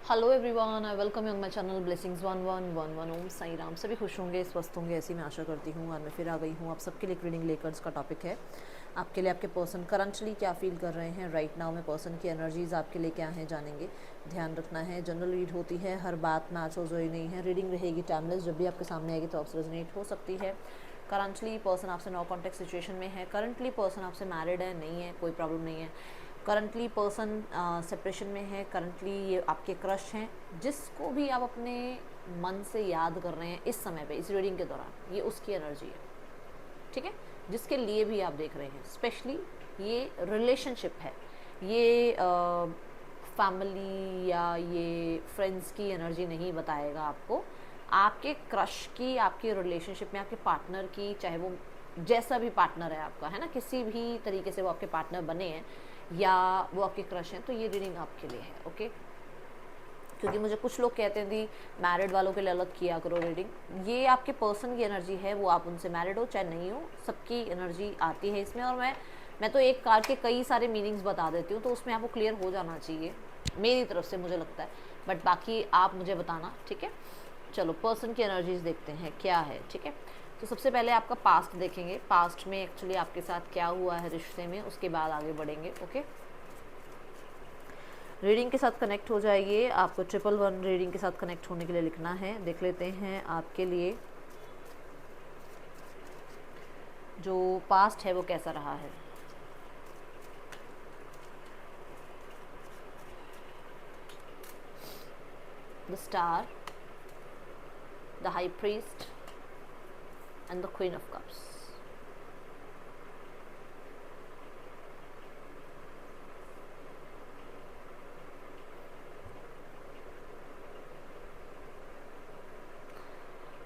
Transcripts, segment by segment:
Hello everyone, I welcome you on my channel blessings 1111 ओम साई राम। सभी खुश होंगे, स्वस्थ होंगे, ऐसी मैं आशा करती हूँ। और मैं फिर आ गई हूँ आप सबके लिए रीडिंग लेकर। इसका टॉपिक है आपके लिए आपके पर्सन करंटली क्या फील कर रहे हैं राइट नाउ में। पर्सन की एनर्जीज़ आपके लिए क्या हैं जानेंगे। ध्यान रखना है, जनरल रीड होती है, हर बात मैच हो जोई नहीं है। रीडिंग रहेगी टाइमलेस, जब भी आपके सामने आएगी तो आपसे रेजोनेट हो सकती है। करंटली पर्सन आपसे नो कॉन्टेक्ट सिचुएशन में है। करंटली पर्सन आपसे मैरिड है, नहीं है, कोई प्रॉब्लम नहीं है। करंटली पर्सन सेपरेशन में है। करंटली ये आपके क्रश हैं, जिसको भी आप अपने मन से याद कर रहे हैं इस समय पे, इस रीडिंग के दौरान, ये उसकी एनर्जी है। ठीक है, जिसके लिए भी आप देख रहे हैं, स्पेशली ये रिलेशनशिप है, ये फैमिली या ये फ्रेंड्स की एनर्जी नहीं बताएगा आपको। आपके क्रश की, आपके रिलेशनशिप में आपके पार्टनर की, चाहे वो जैसा भी पार्टनर है आपका, है ना, किसी भी तरीके से वो आपके पार्टनर बने हैं या वो आपके क्रश हैं, तो ये रीडिंग आपके लिए है। ओके, क्योंकि मुझे कुछ लोग कहते हैं कि मैरिड वालों के लिए अलग किया करो रीडिंग। ये आपके पर्सन की एनर्जी है, वो आप उनसे मैरिड हो चाहे नहीं हो, सबकी एनर्जी आती है इसमें। और मैं तो एक कार्ड के कई सारे मीनिंग्स बता देती हूँ, तो उसमें आपको क्लियर हो जाना चाहिए मेरी तरफ से, मुझे लगता है। बट बाकी आप मुझे बताना, ठीक है। चलो पर्सन की एनर्जीज देखते हैं क्या है। ठीक है, तो सबसे पहले आपका पास्ट देखेंगे, पास्ट में एक्चुअली आपके साथ क्या हुआ है रिश्ते में, उसके बाद आगे बढ़ेंगे। ओके, रीडिंग के साथ कनेक्ट हो जाइए। आपको 111 रीडिंग के साथ कनेक्ट होने के लिए लिखना है। देख लेते हैं आपके लिए जो पास्ट है वो कैसा रहा है। The star, the high priest and the queen of cups.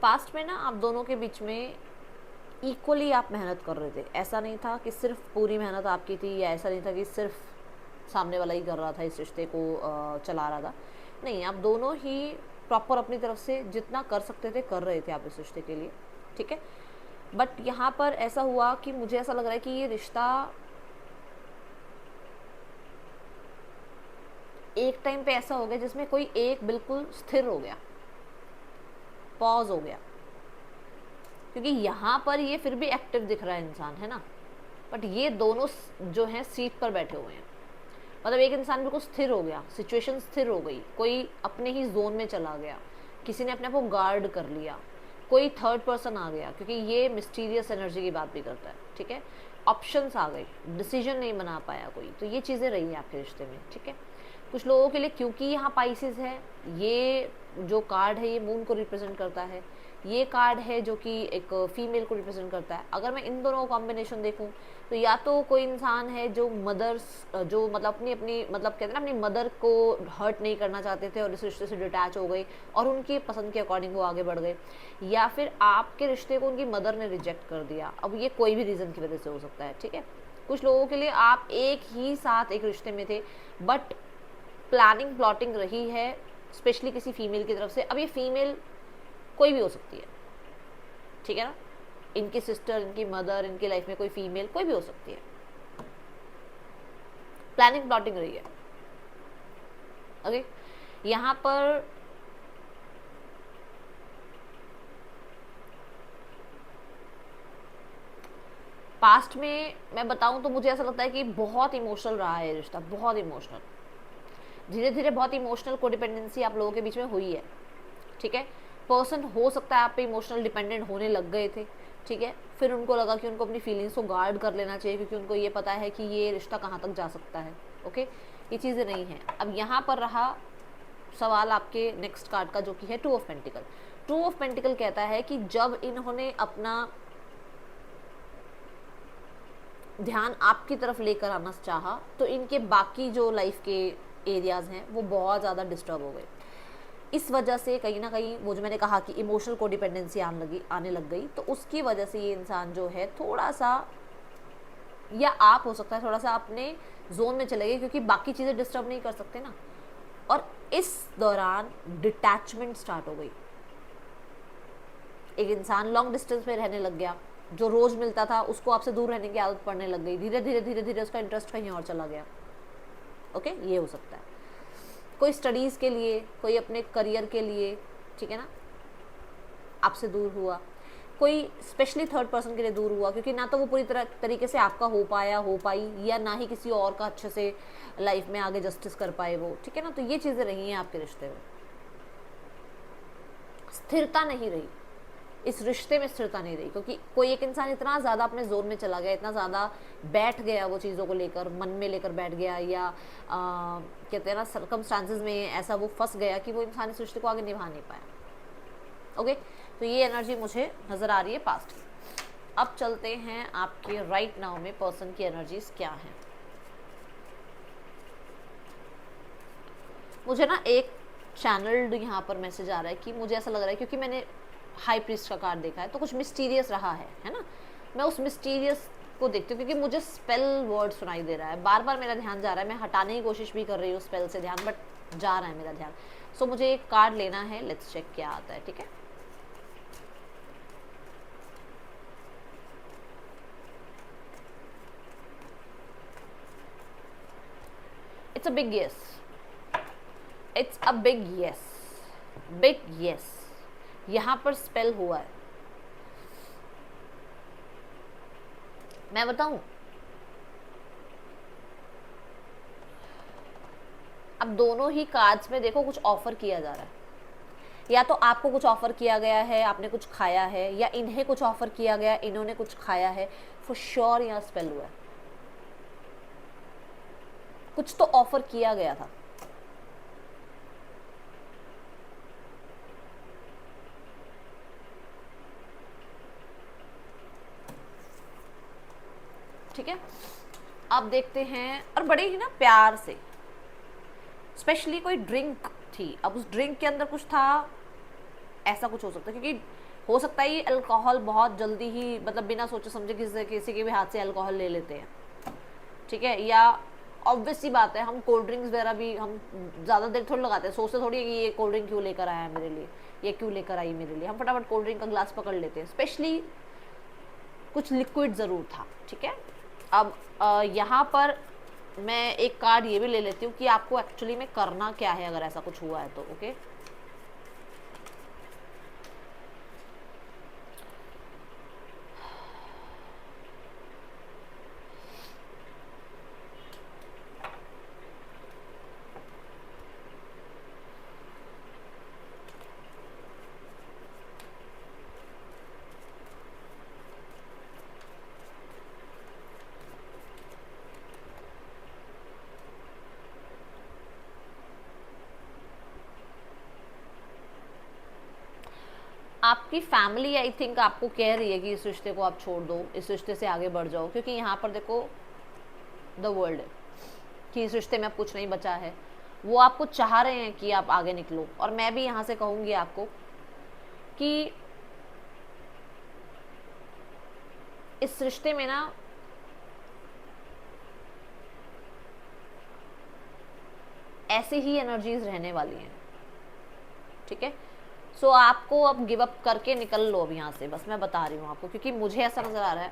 Past में ना आप दोनों के बीच में इक्वली आप मेहनत कर रहे थे। ऐसा नहीं था कि सिर्फ पूरी मेहनत आपकी थी, या ऐसा नहीं था कि सिर्फ सामने वाला ही कर रहा था, इस रिश्ते को चला रहा था। नहीं, आप दोनों ही प्रॉपर अपनी तरफ से जितना कर सकते थे कर रहे थे आप इस रिश्ते के लिए। ठीक है, बट यहाँ पर ऐसा हुआ कि मुझे ऐसा लग रहा है कि ये रिश्ता एक टाइम पे ऐसा हो गया जिसमें कोई एक बिल्कुल स्थिर हो गया, पॉज हो गया। क्योंकि यहाँ पर ये फिर भी एक्टिव दिख रहा है इंसान, है ना, बट ये दोनों जो हैं सीट पर बैठे हुए हैं। मतलब एक इंसान बिल्कुल स्थिर हो गया, सिचुएशन स्थिर हो गई, कोई अपने ही जोन में चला गया, किसी ने अपने आप को गार्ड कर लिया, कोई थर्ड पर्सन आ गया, क्योंकि ये मिस्टीरियस एनर्जी की बात भी करता है। ठीक है, ऑप्शंस आ गए, डिसीजन नहीं बना पाया कोई, तो ये चीज़ें रही हैं आपके रिश्ते में। ठीक है, कुछ लोगों के लिए क्योंकि यहाँ पाइसेस है, ये जो कार्ड है ये मून को रिप्रेजेंट करता है, ये कार्ड है जो कि एक फीमेल को रिप्रेजेंट करता है। अगर मैं इन दोनों का कॉम्बिनेशन देखूं तो या तो कोई इंसान है जो मदर्स, जो मतलब अपनी अपनी मतलब कहते हैं ना, अपनी मदर को हर्ट नहीं करना चाहते थे और इस रिश्ते से डिटैच हो गई और उनकी पसंद के अकॉर्डिंग वो आगे बढ़ गए, या फिर आपके रिश्ते को उनकी मदर ने रिजेक्ट कर दिया। अब ये कोई भी रीज़न की वजह से हो सकता है। ठीक है, कुछ लोगों के लिए आप एक ही साथ एक रिश्ते में थे, बट प्लानिंग प्लॉटिंग रही है, स्पेशली किसी फीमेल की तरफ से। अब ये फीमेल कोई भी हो सकती है, ठीक है ना, इनकी सिस्टर, इनकी मदर, इनकी लाइफ में कोई फीमेल कोई भी हो सकती है। प्लानिंग प्लॉटिंग रही है। ओके, यहां पर पास्ट में मैं बताऊं तो मुझे ऐसा लगता है कि बहुत इमोशनल रहा है रिश्ता, बहुत इमोशनल। धीरे धीरे बहुत इमोशनल कोडिपेंडेंसी आप लोगों के बीच में हुई है। ठीक है, पर्सन हो सकता है आप पे इमोशनल डिपेंडेंट होने लग गए थे। ठीक है, फिर उनको लगा कि उनको अपनी फीलिंग्स को गार्ड कर लेना चाहिए, क्योंकि उनको ये पता है कि ये रिश्ता कहाँ तक जा सकता है। ओके, ये चीज़ें नहीं हैं। अब यहाँ पर रहा सवाल आपके नेक्स्ट कार्ड का, जो कि है 2 ऑफ पेंटिकल। 2 ऑफ पेंटिकल कहता है कि जब इन्होंने अपना ध्यान आपकी तरफ लेकर आना चाहा तो इनके बाकी जो लाइफ के एरियाज़ हैं वो बहुत ज़्यादा डिस्टर्ब हो गए। इस वजह से कहीं ना कहीं वो जो मैंने कहा कि इमोशनल कोडिपेंडेंसी आने लग गई, तो उसकी वजह से ये इंसान जो है थोड़ा सा, या आप हो सकता है थोड़ा सा अपने जोन में चले गए, क्योंकि बाकी चीज़ें डिस्टर्ब नहीं कर सकते ना। और इस दौरान डिटैचमेंट स्टार्ट हो गई। एक इंसान लॉन्ग डिस्टेंस में रहने लग गया, जो रोज मिलता था उसको आपसे दूर रहने की आदत पड़ने लग गई, धीरे धीरे धीरे धीरे उसका इंटरेस्ट कहीं और चला गया। ओके, ये हो सकता है। कोई स्टडीज़ के लिए, कोई अपने करियर के लिए, ठीक है ना, आपसे दूर हुआ, कोई स्पेशली थर्ड पर्सन के लिए दूर हुआ, क्योंकि ना तो वो पूरी तरीके से आपका हो पाया, हो पाई, या ना ही किसी और का अच्छे से लाइफ में आगे जस्टिस कर पाए वो, ठीक है ना। तो ये चीज़ें रही हैं आपके रिश्ते में, स्थिरता नहीं रही, इस रिश्ते में स्थिरता नहीं रही, क्योंकि कोई एक इंसान इतना ज़्यादा अपने जोन में चला गया, इतना ज़्यादा बैठ गया वो चीज़ों को लेकर, मन में लेकर बैठ गया, या कहते हैं ना सर्कमस्टांसेस में ऐसा वो फंस गया कि वो इंसान इस रिश्ते को आगे निभा नहीं पाया। ओके, तो ये एनर्जी मुझे नज़र आ रही है पास्ट की। अब चलते हैं आपके राइट नाउ में पर्सन की एनर्जीज क्या हैं। मुझे ना एक चैनल्ड यहाँ पर मैसेज आ रहा है कि मुझे ऐसा लग रहा है, क्योंकि मैंने हाई प्रीस्ट का कार्ड देखा है, तो कुछ मिस्टीरियस रहा है ना। मैं उस मिस्टीरियस को देखती हूँ, क्योंकि मुझे स्पेल वर्ड सुनाई दे रहा है, बार बार मेरा ध्यान जा रहा है, मैं हटाने की कोशिश भी कर रही हूँ स्पेल से ध्यान, बट जा रहा है मेरा ध्यान। सो मुझे एक कार्ड लेना है, लेट्स चेक क्या आता है, ठीक है। It's a big yes, it's a big yes, big yes. यहां पर स्पेल हुआ है। मैं बताऊं, अब दोनों ही कार्ड्स में देखो कुछ ऑफर किया जा रहा है, या तो आपको कुछ ऑफर किया गया है, आपने कुछ खाया है, या इन्हें कुछ ऑफर किया गया, इन्होंने कुछ खाया है, फॉर श्योर यहाँ स्पेल हुआ है, कुछ तो ऑफर किया गया था। ठीक है, अब देखते हैं, और बड़े ही ना प्यार से, स्पेशली कोई ड्रिंक थी, अब उस ड्रिंक के अंदर कुछ था, ऐसा कुछ हो सकता है, क्योंकि हो सकता है ये अल्कोहल बहुत जल्दी ही, मतलब बिना सोचे समझे किसी के भी हाथ से अल्कोहल ले लेते हैं, ठीक है। या ऑब्वियस सी बात है, हम कोल्ड ड्रिंक्स वगैरह भी हम ज़्यादा देर थोड़ी लगाते हैं, सोचते थोड़ी है कि ये कोल्ड ड्रिंक क्यों लेकर आया है मेरे लिए, ये क्यों लेकर आई मेरे लिए, हम फटाफट कोल्ड ड्रिंक का ग्लास पकड़ लेते हैं। स्पेशली कुछ लिक्विड ज़रूर था, ठीक है। अब यहाँ पर मैं एक कार्ड ये भी ले लेती हूँ कि आपको एक्चुअली में करना क्या है अगर ऐसा कुछ हुआ है तो। ओके, आपकी फैमिली आई थिंक आपको कह रही है कि इस रिश्ते को आप छोड़ दो, इस रिश्ते से आगे बढ़ जाओ, क्योंकि यहाँ पर देखो द वर्ल्ड है कि इस रिश्ते में अब कुछ नहीं बचा है, वो आपको चाह रहे हैं कि आप आगे निकलो। और मैं भी यहाँ से कहूँगी आपको कि इस रिश्ते में ना ऐसी ही एनर्जीज रहने वाली हैं, ठीक है। सो आपको अब गिव अप करके निकल लो अब यहाँ से, बस मैं बता रही हूँ आपको, क्योंकि मुझे ऐसा नजर आ रहा है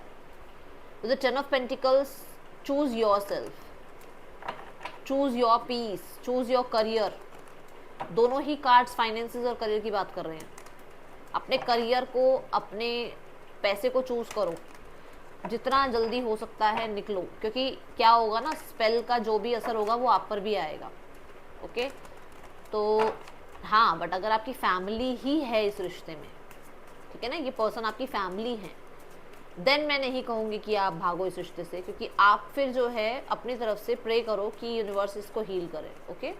the ten of pentacles, choose yourself, choose your peace, choose your career. दोनों ही कार्ड्स फाइनेंसेस और करियर की बात कर रहे हैं। अपने करियर को, अपने पैसे को चूज करो, जितना जल्दी हो सकता है निकलो, क्योंकि क्या होगा ना, स्पेल का जो भी असर होगा वो आप पर भी आएगा। ओके, तो हाँ, बट अगर आपकी फैमिली ही है इस रिश्ते में, ठीक है ना, ये पर्सन आपकी फैमिली है, देन मैं नहीं कहूँगी कि आप भागो इस रिश्ते से, क्योंकि आप फिर जो है अपनी तरफ से प्रे करो कि यूनिवर्स इसको हील करे। ओके,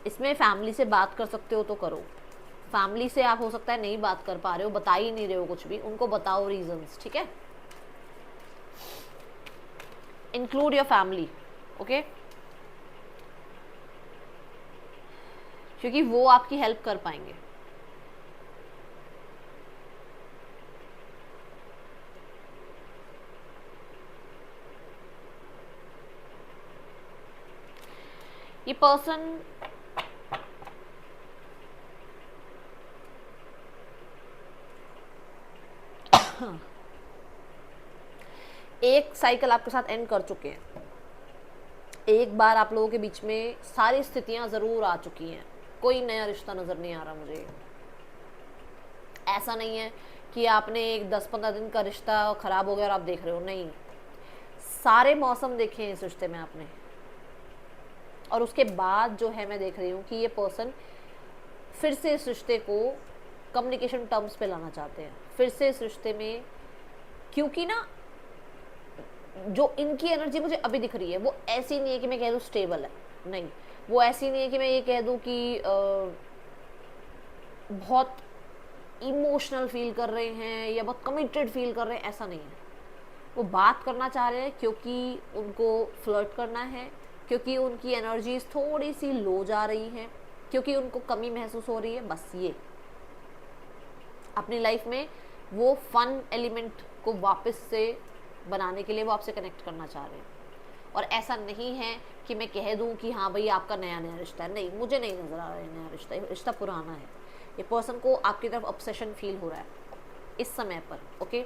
इसमें फैमिली से बात कर सकते हो तो करो। फैमिली से आप हो सकता है नहीं बात कर पा रहे हो, बता ही नहीं रहे हो कुछ भी, उनको बताओ रीजंस, ठीक है। इंक्लूड योर फैमिली, ओके, क्योंकि वो आपकी हेल्प कर पाएंगे। ये पर्सन एक साइकिल आपके साथ एंड कर चुके हैं, एक बार आप लोगों के बीच में सारी स्थितियां ज़रूर आ चुकी हैं, कोई नया रिश्ता नज़र नहीं आ रहा मुझे। ऐसा नहीं है कि आपने एक 10-15 दिन का रिश्ता ख़राब हो गया और आप देख रहे हो, नहीं, सारे मौसम देखे हैं इस रिश्ते में आपने, और उसके बाद जो है मैं देख रही हूँ कि ये पर्सन फिर से इस रिश्ते को कम्युनिकेशन टर्म्स पे लाना चाहते हैं, फिर से इस रिश्ते में, क्योंकि ना जो इनकी एनर्जी मुझे अभी दिख रही है वो ऐसी नहीं है कि मैं कह दूँ स्टेबल है, नहीं, वो ऐसी नहीं है कि मैं ये कह दूँ कि बहुत इमोशनल फील कर रहे हैं या बहुत कमिटेड फील कर रहे हैं, ऐसा नहीं है। वो बात करना चाह रहे हैं क्योंकि उनको फ्लर्ट करना है, क्योंकि उनकी एनर्जीज थोड़ी सी लो जा रही हैं, क्योंकि उनको कमी महसूस हो रही है, बस ये अपनी लाइफ में वो फन एलिमेंट को वापस से बनाने के लिए वो आपसे कनेक्ट करना चाह रहे हैं। और ऐसा नहीं है कि मैं कह दूं कि हाँ भाई आपका नया नया रिश्ता है, नहीं, मुझे नहीं नज़र आ रहा है नया रिश्ता, रिश्ता पुराना है। ये पर्सन को आपकी तरफ ऑब्सेशन फील हो रहा है इस समय पर, ओके।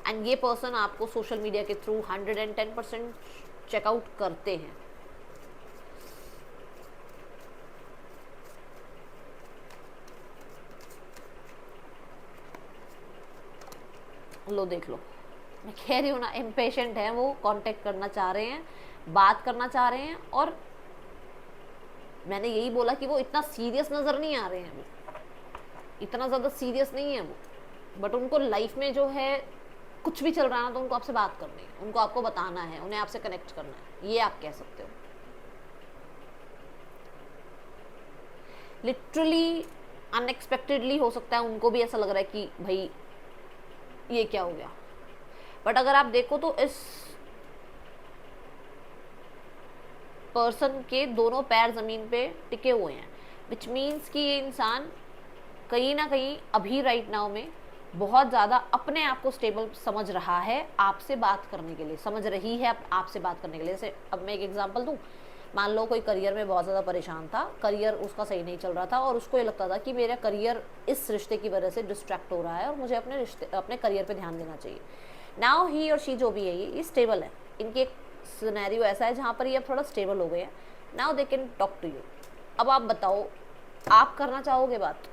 एंड ये पर्सन आपको सोशल मीडिया के थ्रू 110% चेकआउट करते हैं। लो देख लो, मैं कह रही हूँ ना, इम्पेशेंट है वो, कांटेक्ट करना चाह रहे हैं, बात करना चाह रहे हैं, और मैंने यही बोला कि वो इतना सीरियस नज़र नहीं आ रहे हैं, वो इतना ज़्यादा सीरियस नहीं है वो, बट उनको लाइफ में जो है कुछ भी चल रहा है ना तो उनको आपसे बात करनी है, उनको आपको बताना है, उन्हें आपसे कनेक्ट करना है, ये आप कह सकते हो। लिटरली अनएक्सपेक्टेडली हो सकता है उनको भी ऐसा लग रहा है कि भाई ये क्या हो गया, बट अगर आप देखो तो इस पर्सन के दोनों पैर ज़मीन पे टिके हुए हैं, विच मीन्स कि ये इंसान कहीं ना कहीं अभी राइट नाउ में बहुत ज़्यादा अपने आप को स्टेबल समझ रहा है आपसे बात करने के लिए, समझ रही है आपसे बात करने के लिए। जैसे अब मैं एक एग्जांपल दूं, मान लो कोई करियर में बहुत ज़्यादा परेशान था, करियर उसका सही नहीं चल रहा था और उसको ये लगता था कि मेरा करियर इस रिश्ते की वजह से डिस्ट्रैक्ट हो रहा है और मुझे अपने करियर पर ध्यान देना चाहिए। नाउ ही और शी जो भी है ये स्टेबल है, इनकी एक सिनेरियो ऐसा है जहाँ पर ये अब थोड़ा स्टेबल हो गए हैं। Now they can talk to you. अब आप बताओ, आप करना चाहोगे बात?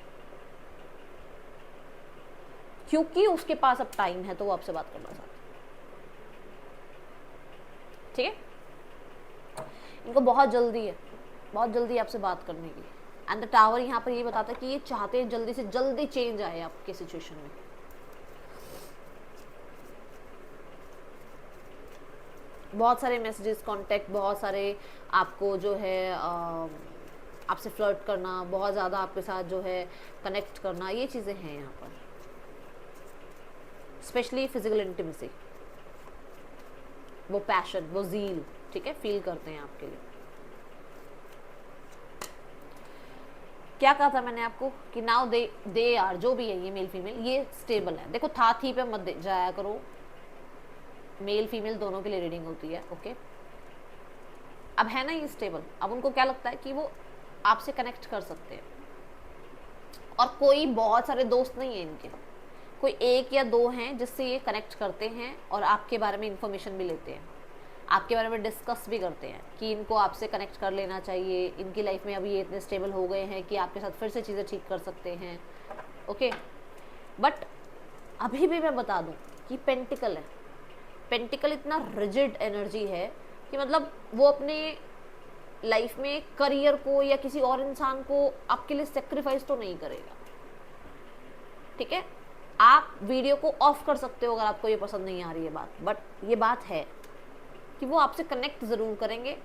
क्योंकि उसके पास अब टाइम है तो वो आपसे बात करना चाहता है, ठीक है। इनको बहुत जल्दी है, बहुत जल्दी आपसे बात करने की। एंड द टावर यहाँ पर ये बताता है कि ये चाहते हैं जल्दी से जल्दी चेंज आए आपके सिचुएशन में। बहुत सारे मैसेजेस, कांटेक्ट, बहुत सारे आपको जो है आपसे फ्लर्ट करना, बहुत ज़्यादा आपके साथ जो है कनेक्ट करना, ये चीज़ें हैं यहाँ पर। स्पेशली फिजिकल इंटीमेसी, वो पैशन, वो ज़ील, ठीक है, फील करते हैं आपके लिए। क्या कहा था मैंने आपको कि नाउ दे आर, जो भी है ये मेल फीमेल, ये स्टेबल है। देखो था थी पे मत जाया करो, मेल फीमेल दोनों के लिए रीडिंग होती है, ओके। अब है ना ये स्टेबल, अब उनको क्या लगता है कि वो आपसे कनेक्ट कर सकते हैं, और कोई बहुत सारे दोस्त नहीं है इनके, कोई एक या दो हैं जिससे ये कनेक्ट करते हैं और आपके बारे में इंफॉर्मेशन भी लेते हैं, आपके बारे में डिस्कस भी करते हैं कि इनको आपसे कनेक्ट कर लेना चाहिए, इनकी लाइफ में अभी ये इतने स्टेबल हो गए हैं कि आपके साथ फिर से चीज़ें ठीक कर सकते हैं, ओके। बट अभी भी मैं बता दूं कि पेंटिकल है, पेंटिकल इतना रिजिड एनर्जी है कि मतलब वो अपने लाइफ में करियर को या किसी और इंसान को आपके लिए सेक्रीफाइस तो नहीं करेगा, ठीक है। आप वीडियो को ऑफ कर सकते हो अगर आपको ये पसंद नहीं आ रही है बात, बट ये बात है कि वो आपसे कनेक्ट ज़रूर करेंगे।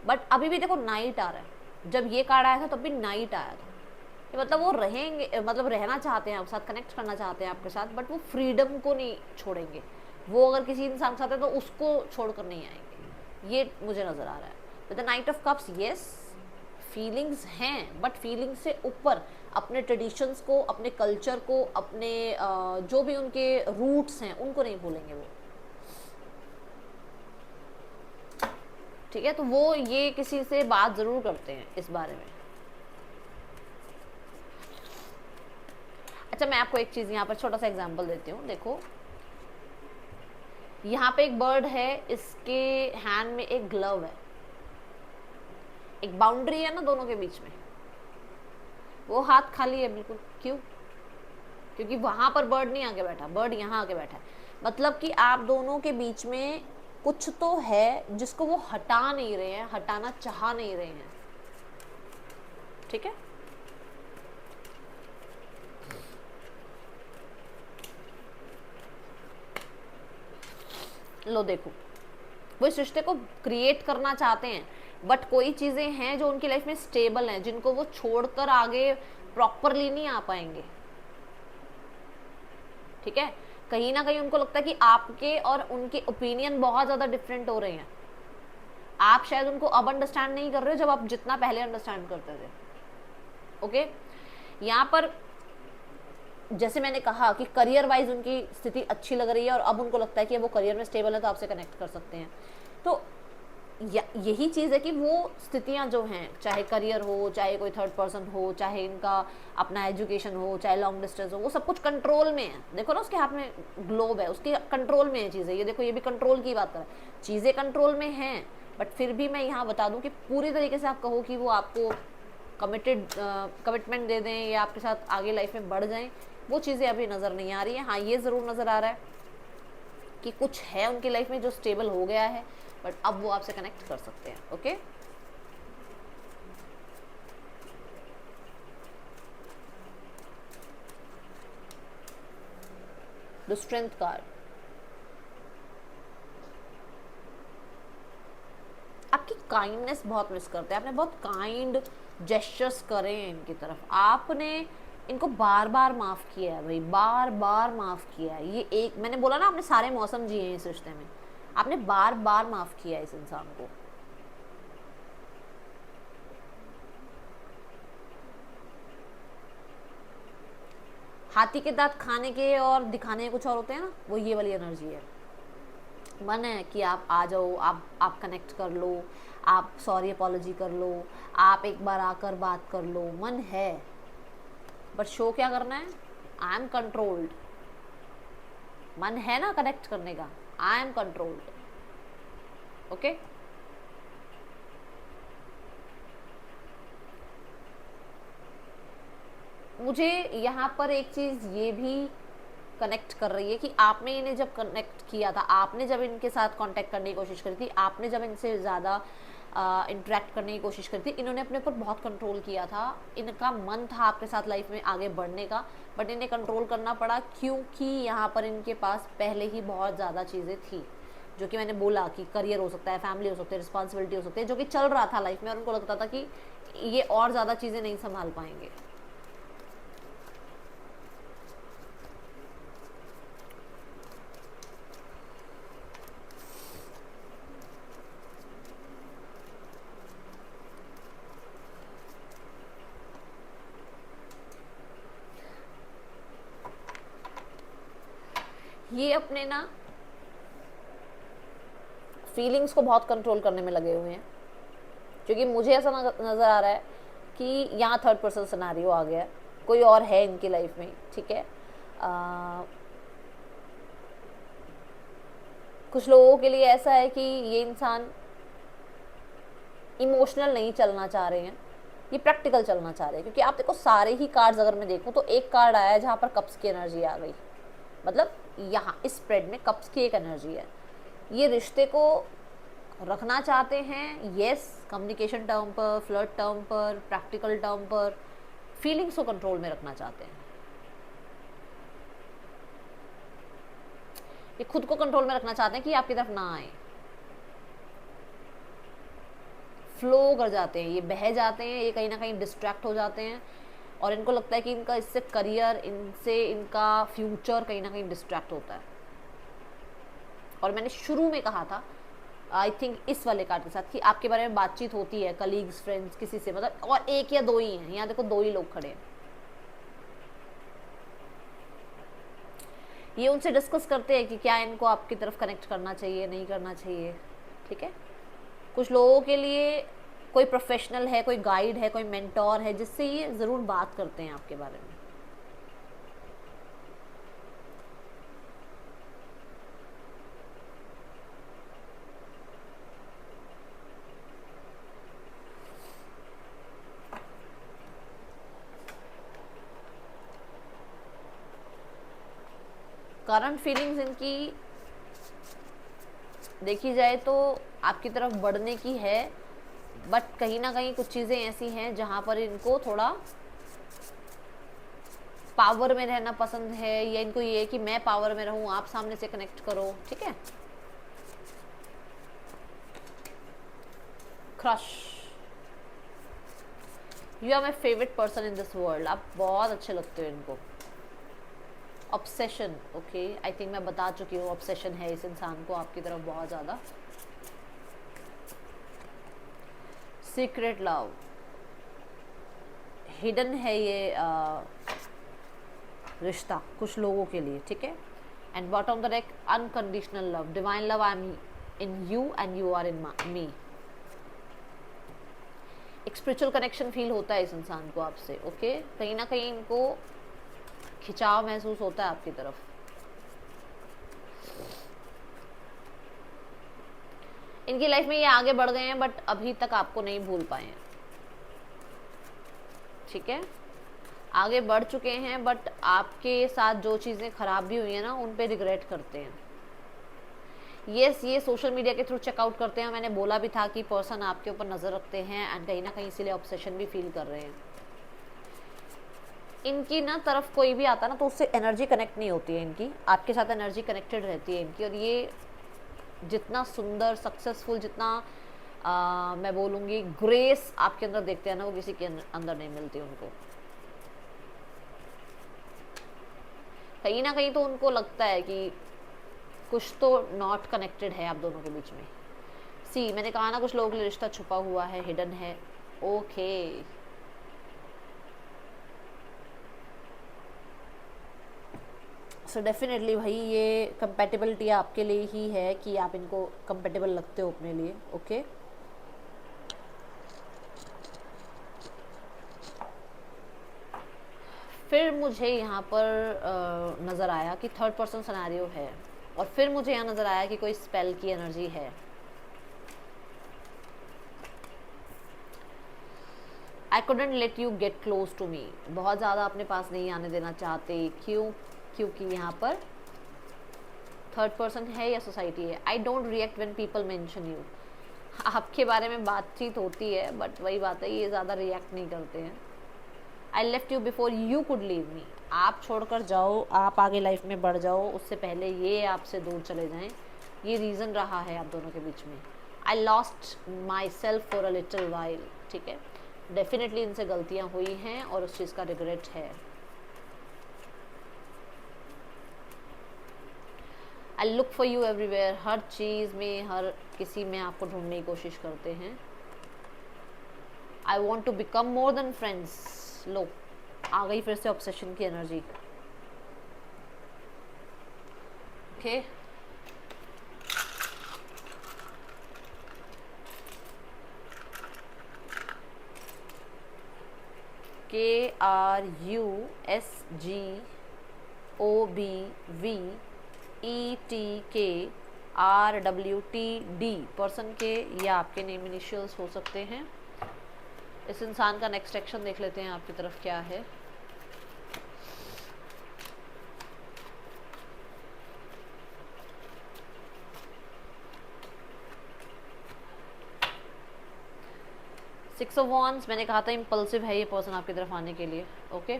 बट अभी भी देखो नाइट आ रहा है, जब ये कार्ड आया था तब भी नाइट आया था, कि मतलब वो रहेंगे, मतलब रहना चाहते हैं आपके साथ, कनेक्ट करना चाहते हैं आपके साथ, बट वो फ्रीडम को नहीं छोड़ेंगे। वो अगर किसी इंसान के साथ है तो उसको छोड़कर नहीं आएंगे, ये मुझे नज़र आ रहा है। With the night of cups, yes feelings हैं, बट फीलिंग्स से ऊपर अपने ट्रेडिशंस को, अपने कल्चर को, अपने जो भी उनके रूट्स हैं उनको नहीं भूलेंगे वो, ठीक है। तो वो ये किसी से बात ज़रूर करते हैं इस बारे में। अच्छा, मैं आपको एक चीज़ यहाँ पर छोटा सा एग्जांपल देती हूँ। देखो यहाँ पे एक बर्ड है, इसके हैंड में एक ग्लव है, एक बाउंड्री है ना दोनों के बीच में, वो हाथ खाली है बिल्कुल। क्यों? क्योंकि वहां पर बर्ड नहीं आके बैठा, बर्ड यहाँ आके बैठा है। मतलब कि आप दोनों के बीच में कुछ तो है जिसको वो हटा नहीं रहे हैं, हटाना चाह नहीं रहे हैं। ठीक है, लो देखो, वो इस रिश्ते को क्रिएट करना चाहते हैं, बट कोई चीजें हैं जो उनकी लाइफ में स्टेबल हैं, जिनको वो छोड़कर आगे प्रॉपरली नहीं आ पाएंगे। ठीक है, कहीं ना कहीं उनको लगता है कि आपके और उनके ओपिनियन बहुत ज्यादा डिफरेंट हो रहे हैं। आप शायद उनको अब अंडरस्टैंड नहीं कर रहे हो जब आप जितना पहले अंडरस्टैंड करते थे। ओके, यहाँ पर जैसे मैंने कहा कि करियर वाइज उनकी स्थिति अच्छी लग रही है और अब उनको लगता है कि वो करियर में स्टेबल है तो आपसे कनेक्ट कर सकते हैं। तो यही चीज़ है कि वो स्थितियां जो हैं, चाहे करियर हो, चाहे कोई थर्ड पर्सन हो, चाहे इनका अपना एजुकेशन हो, चाहे लॉन्ग डिस्टेंस हो, वो सब कुछ कंट्रोल में है। देखो ना, उसके हाथ में ग्लोब है, उसके कंट्रोल में है चीज़ें। ये देखो, ये भी कंट्रोल की बात कर रहा है, चीज़ें कंट्रोल में हैं, बट फिर भी मैं यहाँ बता दूँ कि पूरी तरीके से आप कहो कि वो आपको कमिटमेंट दे दें या आपके साथ आगे लाइफ में बढ़ जाएं, वो चीज़ें अभी नज़र नहीं आ रही है। हाँ, ये ज़रूर नज़र आ रहा है कि कुछ है उनकी लाइफ में जो स्टेबल हो गया है, बट अब वो आपसे कनेक्ट कर सकते हैं। ओके, द स्ट्रेंथ कार्ड, आपकी काइंडनेस बहुत मिस करते हैं। आपने बहुत काइंड जेस्चर्स करे हैं इनकी तरफ, आपने इनको बार बार माफ़ किया है भाई, बार बार माफ़ किया है। ये एक, मैंने बोला ना, आपने सारे मौसम जिए हैं इस रिश्ते में, आपने बार बार माफ़ किया है इस इंसान को। हाथी के दांत खाने के और दिखाने के कुछ और होते हैं ना, वो ये वाली एनर्जी है। मन है कि आप आ जाओ, आप कनेक्ट कर लो, आप सॉरी अपॉलॉजी कर लो, आप एक बार आकर बात कर लो, मन है, बट शो क्या करना है? I am controlled. मन है ना कनेक्ट करने का, आई एम कंट्रोल्ड। ओके, मुझे यहाँ पर एक चीज़ ये भी कनेक्ट कर रही है कि आपने इन्हें जब कनेक्ट किया था, आपने जब इनके साथ कांटेक्ट करने की कोशिश करी थी, आपने जब इनसे ज़्यादा इंटरेक्ट करने की कोशिश करी थी, इन्होंने अपने ऊपर बहुत कंट्रोल किया था। इनका मन था आपके साथ लाइफ में आगे बढ़ने का, बट इन्हें कंट्रोल करना पड़ा क्योंकि यहाँ पर इनके पास पहले ही बहुत ज़्यादा चीज़ें थी, जो कि मैंने बोला कि करियर हो सकता है, फैमिली हो सकती है, रिस्पॉन्सिबिलिटी हो सकती है, जो कि चल रहा था लाइफ में, और उनको लगता था कि ये और ज़्यादा चीज़ें नहीं संभाल पाएंगे। ये अपने ना फीलिंग्स को बहुत कंट्रोल करने में लगे हुए हैं, क्योंकि मुझे ऐसा नज़र आ रहा है कि यहाँ थर्ड पर्सन सिनेरियो आ गया, कोई और है इनकी लाइफ में। ठीक है, कुछ लोगों के लिए ऐसा है कि ये इंसान इमोशनल नहीं चलना चाह रहे हैं, ये प्रैक्टिकल चलना चाह रहे हैं। क्योंकि आप देखो, सारे ही कार्ड्स अगर मैं देखूँ तो एक कार्ड आया है जहाँ पर कप्स की एनर्जी आ गई, मतलब यहाँ इस स्प्रेड में कप्स की एक एनर्जी है। ये रिश्ते को रखना चाहते हैं, यस, कम्युनिकेशन टर्म पर, फ्लर्ट टर्म पर, प्रैक्टिकल टर्म पर, फीलिंग्स को कंट्रोल में रखना चाहते हैं। ये खुद को कंट्रोल में रखना चाहते हैं कि आपकी तरफ ना आए, फ्लो कर जाते हैं, ये बह जाते हैं, ये कहीं ना कहीं डिस्ट्रैक्ट हो जाते हैं, और इनको लगता है कि इनका इससे करियर, इनसे इनका फ्यूचर कहीं ना कहीं डिस्ट्रैक्ट होता है। और मैंने शुरू में कहा था, आई थिंक इस वाले कार्ड के साथ, कि आपके बारे में बातचीत होती है कलीग्स, फ्रेंड्स, किसी से, मतलब, और एक या दो ही हैं, यहाँ देखो दो ही लोग खड़े हैं। ये उनसे डिस्कस करते हैं कि क्या इनको आपकी तरफ कनेक्ट करना चाहिए, नहीं करना चाहिए। ठीक है, कुछ लोगों के लिए कोई प्रोफेशनल है, कोई गाइड है, कोई मेंटोर है, जिससे ये ज़रूर बात करते हैं आपके बारे में। करंट फीलिंग्स इनकी देखी जाए तो आपकी तरफ बढ़ने की है, बट कहीं ना कहीं कुछ चीज़ें ऐसी हैं जहाँ पर इनको थोड़ा पावर में रहना पसंद है, या इनको ये है कि मैं पावर में रहूं, आप सामने से कनेक्ट करो, ठीक है। Crush, you are my favourite person in this world, आप बहुत अच्छे लगते हो इनको। ऑब्सेशन, ओके, आई थिंक मैं बता चुकी हूँ, ऑब्सेशन है इस इंसान को आपकी तरफ बहुत ज़्यादा। सीक्रेट लव, हिडन है ये रिश्ता कुछ लोगों के लिए, ठीक है। And bottom the deck unconditional love, divine love, I am in you and you are in me. एक स्पिरिचुअल कनेक्शन फील होता है इस इंसान को आपसे, ओके। कहीं ना कहीं इनको खिंचाव महसूस होता है आपकी तरफ। इनकी लाइफ में ये आगे बढ़ गए हैं, बट अभी तक आपको नहीं भूल पाए हैं, ठीक है। आगे बढ़ चुके हैं, बट आपके साथ जो चीज़ें खराब भी हुई हैं ना, उन पे रिग्रेट करते हैं। यस, ये सोशल मीडिया के थ्रू चेकआउट करते हैं। मैंने बोला भी था कि पर्सन आपके ऊपर नज़र रखते हैं, एंड कहीं ना कहीं इसीलिए ऑब्सेशन भी फील कर रहे हैं। इनकी ना तरफ कोई भी आता ना तो उससे एनर्जी कनेक्ट नहीं होती है इनकी, आपके साथ एनर्जी कनेक्टेड रहती है इनकी। और ये जितना सुंदर, सक्सेसफुल, जितना मैं बोलूँगी ग्रेस आपके अंदर देखते हैं ना, वो किसी के अंदर नहीं मिलती उनको। कहीं ना कहीं तो उनको लगता है कि कुछ तो नॉट कनेक्टेड है आप दोनों के बीच में। सी, मैंने कहा ना कुछ लोगों के लिए रिश्ता छुपा हुआ है, हिडन है, ओके। सो डेफिनेटली भाई ये कंपेटेबिलिटी आपके लिए ही है कि आप इनको कंपेटेबल लगते हो अपने लिए, ओके। फिर मुझे यहाँ पर नज़र आया कि थर्ड पर्सन सिनेरियो है, और फिर मुझे यहाँ नज़र आया कि कोई स्पेल की एनर्जी है। I couldn't let you get close to me, बहुत ज़्यादा अपने पास नहीं आने देना चाहते। क्यों? क्योंकि यहाँ पर थर्ड पर्सन है या सोसाइटी है। I don't react when people mention you, आपके बारे में बातचीत होती है, बट वही बात है, ये ज़्यादा रिएक्ट नहीं करते हैं। I left you before you could leave me, आप छोड़कर जाओ, आप आगे लाइफ में बढ़ जाओ, उससे पहले ये आपसे दूर चले जाएं, ये रीज़न रहा है आप दोनों के बीच में। I lost my self for a little while, ठीक है। डेफिनेटली इनसे गलतियाँ हुई हैं और उस चीज़ का रिग्रेट है। I look for you everywhere, हर चीज़ में, हर किसी में आपको ढूंढने की कोशिश करते हैं। I want to become more than friends, लो आ गई फिर से ऑब्सेशन की एनर्जी, ओके। KRUSGOBVETKRWTD पर्सन के या आपके नेम इनिशियल्स हो सकते हैं। इस इंसान का नेक्स्ट एक्शन देख लेते हैं आपकी तरफ क्या है। सिक्स ऑफ वॉन्ड्स, मैंने कहा था इम्पल्सिव है ये पर्सन आपकी तरफ आने के लिए, ओके।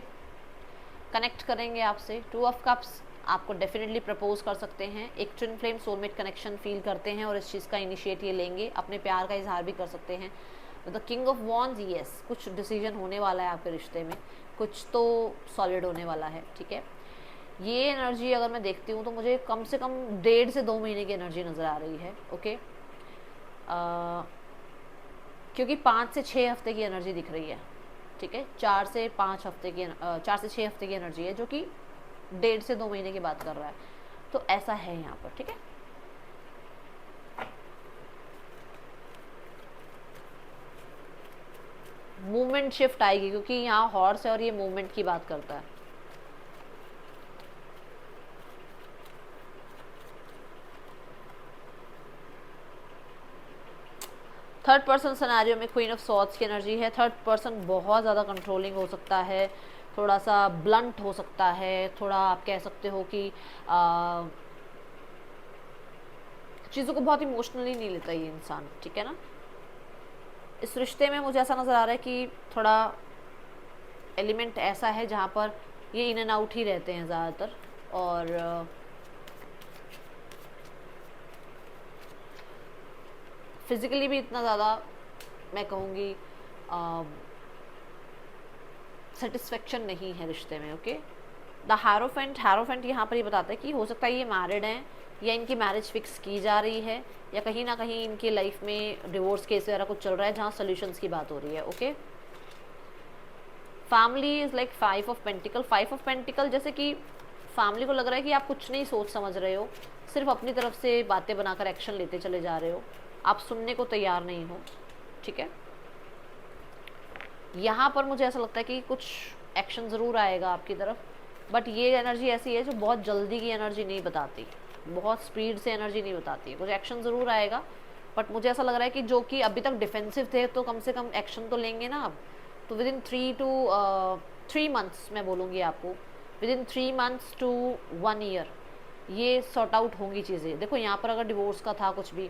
कनेक्ट करेंगे आपसे। टू ऑफ कप्स, आपको डेफिनेटली प्रपोज कर सकते हैं, एक twin flame soulmate connection feel करते हैं और इस चीज़ का इनिशिएट ये लेंगे, अपने प्यार का इजहार भी कर सकते हैं। The king of wands, yes, कुछ डिसीजन होने वाला है आपके रिश्ते में, कुछ तो सॉलिड होने वाला है, ठीक है। ये एनर्जी अगर मैं देखती हूँ तो मुझे कम से कम 1.5 से 2 महीने की एनर्जी नज़र आ रही है, ओके। क्योंकि 5 से 6 हफ्ते की एनर्जी दिख रही है, ठीक है। 4 से 6 हफ्ते की एनर्जी है, जो कि 1.5 से 2 महीने की बात कर रहा है, तो ऐसा है यहाँ पर, ठीक है। मूवमेंट शिफ्ट आएगी क्योंकि यहाँ हॉर्स है और ये मूवमेंट की बात करता है। थर्ड पर्सन सिनेरियो में क्वीन ऑफ सॉर्ड्स की एनर्जी है। थर्ड पर्सन बहुत ज़्यादा कंट्रोलिंग हो सकता है, थोड़ा सा ब्लंट हो सकता है, थोड़ा आप कह सकते हो कि चीज़ों को बहुत इमोशनली नहीं लेता ये इंसान, ठीक है ना। इस रिश्ते में मुझे ऐसा नज़र आ रहा है कि थोड़ा एलिमेंट ऐसा है जहाँ पर ये इन एंड आउट ही रहते हैं ज़्यादातर, और फिज़िकली भी इतना ज़्यादा मैं कहूँगी सेटिस्फेक्शन नहीं है रिश्ते में। ओके, द हैरोफेंट यहाँ पर ये बताता है कि हो सकता है ये मैरिड हैं या इनकी मैरिज फिक्स की जा रही है, या कहीं ना कहीं इनकी लाइफ में डिवोर्स केस वगैरह कुछ चल रहा है जहाँ सोल्यूशंस की बात हो रही है। Okay, family is like 5 of pentacle, जैसे कि फैमिली को लग रहा है कि आप कुछ नहीं सोच समझ रहे हो, सिर्फ अपनी तरफ से बातें बनाकर एक्शन लेते चले जा रहे हो, आप सुनने को तैयार नहीं हो, ठीक है। यहाँ पर मुझे ऐसा लगता है कि कुछ एक्शन ज़रूर आएगा आपकी तरफ, बट ये एनर्जी ऐसी है जो बहुत जल्दी की एनर्जी नहीं बताती, बहुत स्पीड से एनर्जी नहीं बताती है। कुछ एक्शन ज़रूर आएगा, बट मुझे ऐसा लग रहा है कि जो कि अभी तक डिफेंसिव थे तो कम से कम एक्शन तो लेंगे ना अब। तो विद इन 3 मंथ्स मैं बोलूँगी आपको, within 3 months to 1 year ये सॉर्ट आउट होंगी चीज़ें। देखो यहाँ पर अगर डिवोर्स का था कुछ भी,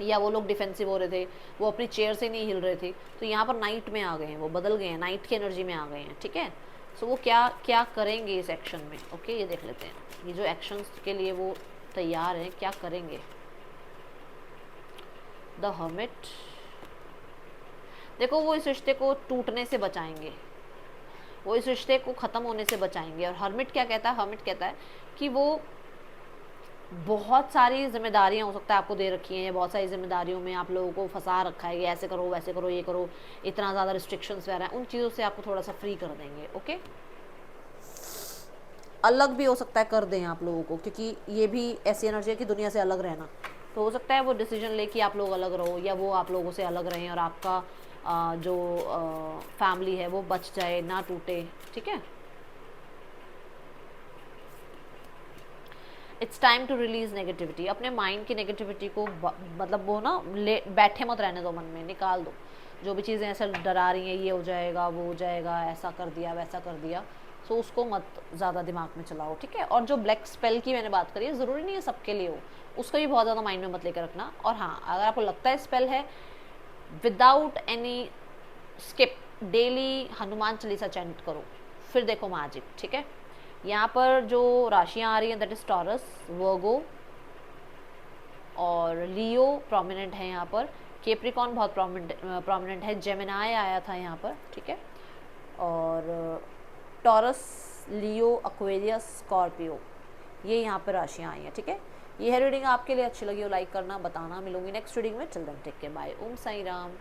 या वो लोग डिफेंसिव हो रहे थे, वो अपनी चेयर से नहीं हिल रहे थे, तो यहाँ पर नाइट में आ गए हैं, वो बदल गए हैं, नाइट की एनर्जी में आ गए हैं, ठीक है। सो वो क्या क्या करेंगे इस एक्शन में। ओके, ये देख लेते हैं ये जो एक्शंस के लिए वो तैयार हैं, क्या करेंगे। द हर्मिट, देखो वो इस रिश्ते को टूटने से बचाएंगे, वो इस रिश्ते को ख़त्म होने से बचाएंगे। और हर्मिट क्या कहता है, हर्मिट कहता है कि वो बहुत सारी जिम्मेदारियां हो सकता है आपको दे रखी हैं, बहुत सारी जिम्मेदारियों में आप लोगों को फंसा रखा है कि ऐसे करो वैसे करो ये करो, इतना ज़्यादा रिस्ट्रिक्शंस वगैरह, उन चीज़ों से आपको थोड़ा सा फ्री कर देंगे। ओके, अलग भी हो सकता है कर दें आप लोगों को, क्योंकि ये भी ऐसी एनर्जी है कि दुनिया से अलग रहना, तो हो सकता है वो डिसीजन ले कि आप लोग अलग रहो, या वो आप लोगों से अलग रहें और आपका जो फैमिली है वो बच जाए, ना टूटे, ठीक है। It's time to release negativity, अपने माइंड की नेगेटिविटी को मतलब वो ना बैठे मत रहने दो, मन में निकाल दो। जो भी चीज़ें ऐसे डरा रही हैं, ये हो जाएगा वो हो जाएगा, ऐसा कर दिया वैसा कर दिया, सो उसको मत ज़्यादा दिमाग में चलाओ, ठीक है। और जो ब्लैक स्पेल की मैंने बात करी है, ज़रूरी नहीं है सबके लिए हो, उसको भी बहुत ज़्यादा माइंड में मत लेकर रखना। और हाँ, अगर आपको लगता है स्पेल है, without any skip daily Hanuman Chalisa chant करो, फिर देखो मैजिक, ठीक है। यहाँ पर जो राशियाँ आ रही हैं दैट इज़ टॉरस, वर्गो और लियो प्रोमिनेंट है यहाँ पर, कैप्रिकॉर्न बहुत प्रोमिनेंट है, जेमिनाई आया था यहाँ पर, ठीक है। और टॉरस, लियो, एक्वेरियस, स्कॉर्पियो, ये यहाँ पर राशियाँ आई हैं, ठीक है। ये है रीडिंग, आपके लिए अच्छी लगी हो लाइक करना, बताना। मिलूंगी नेक्स्ट रीडिंग में, चिल्ड्रन टेक केयर, बाय, ओम साई राम।